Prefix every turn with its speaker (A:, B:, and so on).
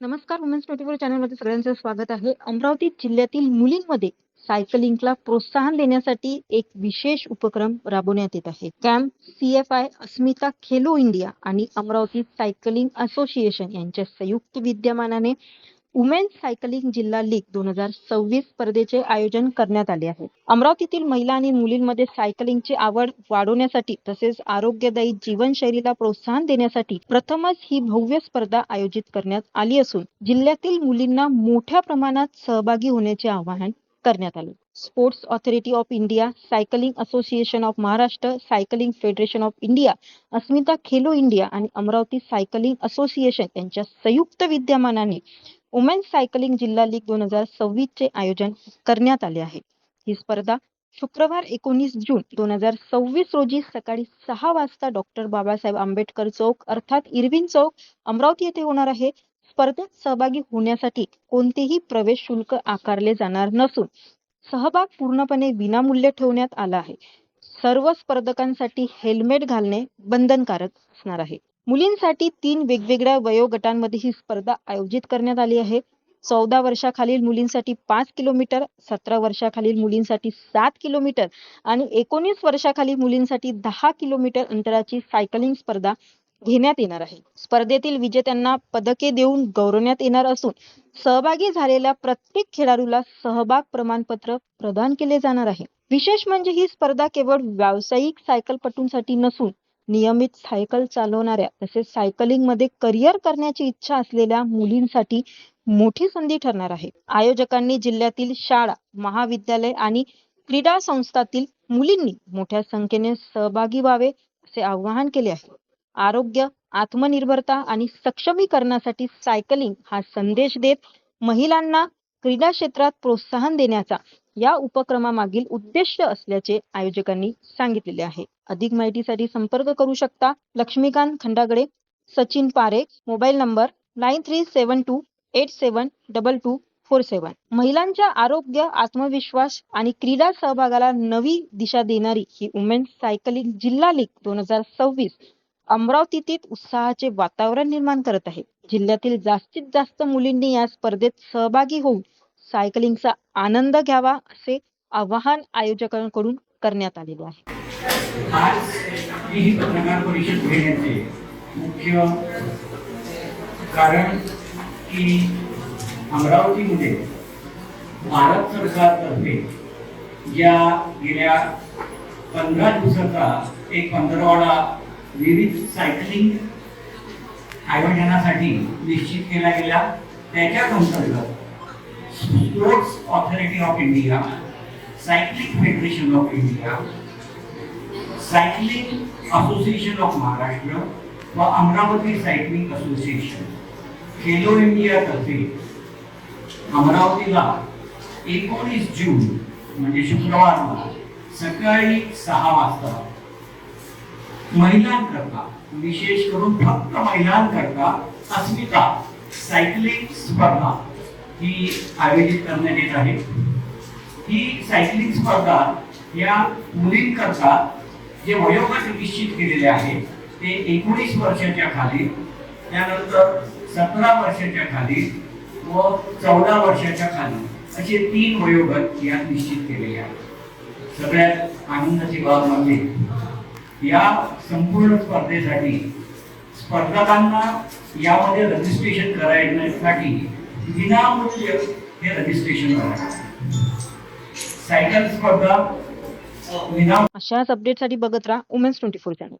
A: नमस्कार. वुमेन्स 24 चॅनलमध्ये सगळ्यांचं स्वागत आहे. अमरावती जिल्ह्यातील मुलींमध्ये सायकलिंगला प्रोत्साहन देण्यासाठी एक विशेष उपक्रम राबवण्यात येत आहे. कॅम्प CFI, अस्मिता खेलो इंडिया आणि अमरावती सायकलिंग असोसिएशन यांच्या संयुक्त विद्यमानाने वुमेन्स सायकलिंग जिल्हा लीग 2026 स्पर्धेचे आयोजन करण्यात आले आहे. अमरावतीतील महिला आणि मुलींमध्ये सायकलिंगची आवड वाढवण्यासाठी तसेच आरोग्यदायी जीवनशैलीला प्रोत्साहन देण्यासाठी प्रथमच ही भव्य स्पर्धा आयोजित करण्यात आली असून जिल्ह्यातील मुलींना मोठ्या प्रमाणात सहभागी होण्याचे आवाहन करण्यात आले. Sports authority of India, cycling association of Maharashtra, cycling federation of India, Asmita Khelo India आणि अमरावती सायकलिंग असोसिएशन यांच्या संयुक्त विद्यमानाने वुमेन्स सायकलिंग जिल्हा लीग 2026 चे आयोजन करण्यात आले आहे. ही स्पर्धा शुक्रवार 19 जून 2026 रोजी सकाळी 6 वाजता डॉक्टर बाबासाहेब आंबेडकर चौक अर्थात इरविन चौक अमरावती येथे होणार आहे. स्पर्धेत सहभागी होण्यासाठी कोणतेही प्रवेश शुल्क आकारले जाणार नसून सहभाग पूर्णपणे विनामूल्य ठेवण्यात आला आहे. सर्व स्पर्धकांसाठी हेल्मेट घालणे बंधनकारक असणार आहे. मुलींसाठी 3 वेगवेगळ्या वयोगटांमध्ये ही स्पर्धा आयोजित करण्यात आली आहे. 14 वर्षाखालील मुलींसाठी 5 किलोमीटर, 17 वर्षाखालील मुलींसाठी 7 किलोमीटर आणि 19 वर्षाखालील मुलींसाठी 10 किलोमीटर अंतराची सायकलिंग स्पर्धा घेण्यात येणार आहे. स्पर्धेतील विजेत्यांना पदके देऊन गौरवण्यात येणार असून सहभागी झालेल्या प्रत्येक खेळाडूला सहभाग प्रमाणपत्र प्रदान केले जाणार आहे. विशेष म्हणजे ही स्पर्धा केवळ व्यावसायिक सायकलपटूंसाठी नसून नियमित सायकल चालवणाऱ्या तसेच सायकलिंग मध्ये करिअर करण्याची इच्छा असलेल्या मुलींसाठी मोठी संधी ठरणार आहे. आयोजकांनी जिल्ह्यातील शाळा, महाविद्यालय आणि क्रीडा संस्थातील मुलींनी मोठ्या संख्येने सहभागी व्हावे असे आवाहन केले आहे. आरोग्य, आत्मनिर्भरता आणि सक्षमीकरणासाठी सायकलिंग हा संदेश देत महिलांना क्रीडा क्षेत्रात प्रोत्साहन देण्याचा या उपक्रमामागील उद्देश असल्याचे आयोजकांनी सांगितलेले आहे. अधिक माहितीसाठी संपर्क करू शकता लक्ष्मीकांत खंडागळे, सचिन पारेख, मोबाईल नंबर 9372872247. महिलांच्या आरोग्य, आत्मविश्वास आणि क्रीडा सहभागाला नवी दिशा देणारी ही वुमेन्स सायकलिंग जिल्हा लीग 2026 अमरावतीतील उत्साहाचे वातावरण निर्माण करत आहे. जिल्ह्यातील जास्तीत जास्त मुलींनी या स्पर्धेत सहभागी होऊन सायकलिंगचा आनंद घ्यावा असे आवाहन आयोजकांकडून करण्यात आलेले आहे.
B: आज ही पत्रकार परिषद घेण्याचे मुख्य कारण की अमरावतीमध्ये भारत सरकारतर्फे ज्या गेल्या 15 दिवसाचा एक पंधरवडा विविध सायकलिंग आयोजनासाठी निश्चित केला गेला, त्याच्या अंतर्गत sports authority of India, cycling federation of India, cycling association of Maharashtra व Amravati cycling association Khelo India तर्फे अमरावतीला 19 जून म्हणजे शुक्रवारला सकाळी 6 वाजता महिलांकरता, विशेष करून फक्त महिलांकरता अस्मिता सायकलिंग स्पर्धा ही आयोजित करण्यात येत आहे. ही सायकलिंग स्पर्धा या मुलींकरता जे वयोगट निश्चित केलेले आहे ते 19 वर्षाच्या खाली, त्यानंतर 17 वर्षाच्या खाली व 14 वर्षाच्या खाली असे 3 वयोगट यात निश्चित केलेले आहेत. सगळ्यात आनंदाची बाब म्हणजे या संपूर्ण स्पर्धेसाठी स्पर्धकांना यामध्ये रजिस्ट्रेशन करण्यासाठी विनामूल्य हे रजिस्ट्रेशन करायचं. सायकल स्पर्धा
A: अशाच अपडेटसाठी बघत राहा वुमेन्स 24 चॅनल.